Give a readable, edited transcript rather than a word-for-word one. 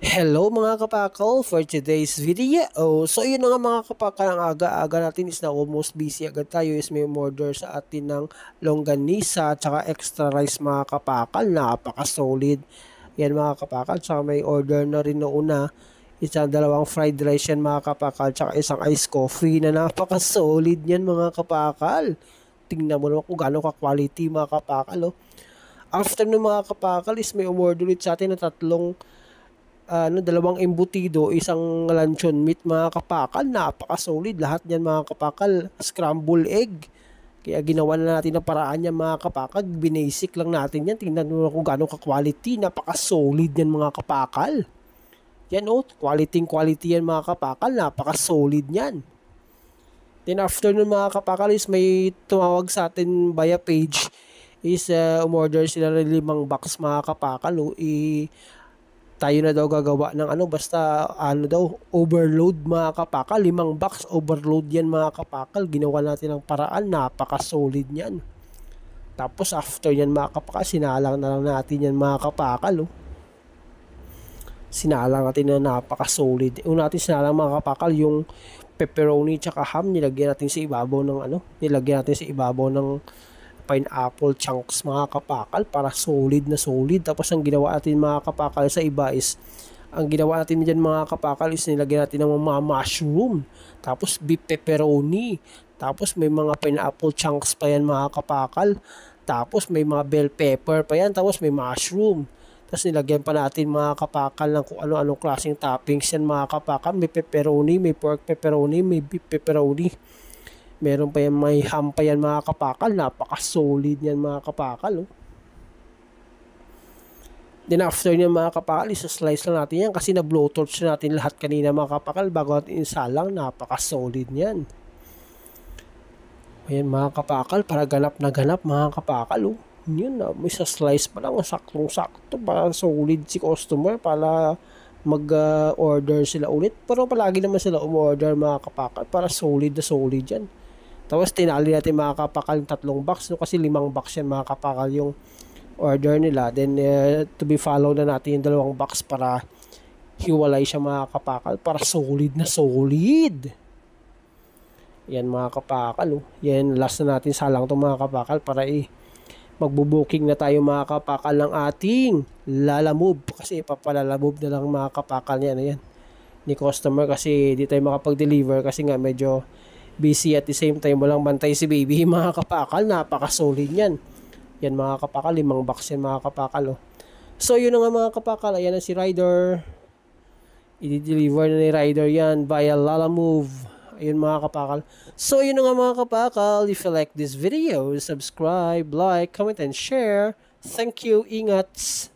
Hello mga kapakal, for today's video. So yun na nga mga kapakal, ang aga-aga natin is na almost busy agad tayo is may order sa atin ng longganisa at saka extra rice mga kapakal, napaka-solid. Yan mga kapakal, tsaka may order na rin na una, isang dalawang fried rice yan mga kapakal, tsaka isang iced coffee na napaka-solid yan mga kapakal. Tingnan mo naman kung gaano ka-quality mga kapakal. After ng mga kapakal is may umorder ulit sa atin na tatlong dalawang embutido, isang luncheon meat mga kapakal, napaka-solid lahat niyan mga kapakal, scramble egg. Kaya ginawa na natin ang paraan niya mga kapakal, binasic lang natin yan, tingnan mo kung gaano ka-quality, napaka-solid yan mga kapakal. Yan quality yan mga kapakal, napaka-solid yan. Then after nun mga kapakal is may tumawag sa atin via page, is umorder sila ng 5 box mga kapakal, tayo na daw gagawa ng basta overload mga kapakal, 5 box overload yan mga kapakal, ginawa natin ang paraan, napaka-solid yan. Tapos after yan mga kapakal, sinalang na lang natin yan mga kapakal, sinalang natin na napaka-solid. Una natin sinalang mga kapakal yung pepperoni tsaka ham, nilagyan natin sa ibabaw ng pineapple chunks mga kapakal para solid na solid. Tapos ang ginawa natin mga kapakal sa iba is, ang ginawa natin dyan mga kapakal is nilagyan natin ng mga mushroom, tapos beef pepperoni, tapos may mga pineapple chunks pa yan mga kapakal, tapos may mga bell pepper pa yan, tapos may mushroom. Tapos nilagyan pa natin mga kapakal ng kung ano-anong klaseng toppings yan mga kapakal. May pepperoni, may pork pepperoni, may beef pepperoni, meron pa yan, may ham pa yan mga kapakal, napaka-solid yan mga kapakal. Then after niyan mga kapakal, isa-slice lang natin yan kasi na-blowtorch natin lahat kanina mga kapakal bago natin isalang, napaka-solid yan. Ayan mga kapakal, para ganap na ganap mga kapakal. Yun na, may isa-slice pa lang, saktong-sakto para solid si customer para mag-order sila ulit. Pero palagi naman sila umorder mga kapakal para solid na solid yan. Tapos tinali natin mga kapakal yung 3 box, kasi 5 box yan mga kapakal yung order nila. Then to be followed na natin yung 2 box para hiwalay siya mga kapakal para solid na solid. Yan mga kapakal. Yan, last na natin salang to mga kapakal para magbubuking na tayo mga kapakal ng ating lalamove, kasi ipapalalamove na lang mga kapakal yan ni customer, kasi di tayo makapag-deliver kasi nga medyo busy, at the same time walang bantay si baby mga kapakal, napaka-solid yan. Yan mga kapakal, 5 box yan mga kapakal. So yun na nga mga kapakal, ayan na si Rider, i-deliver na ni Rider yan via Lalamove. Ayun mga kapakal. So yun na nga mga kapakal, if you like this video, subscribe, like, comment, and share. Thank you, ingat.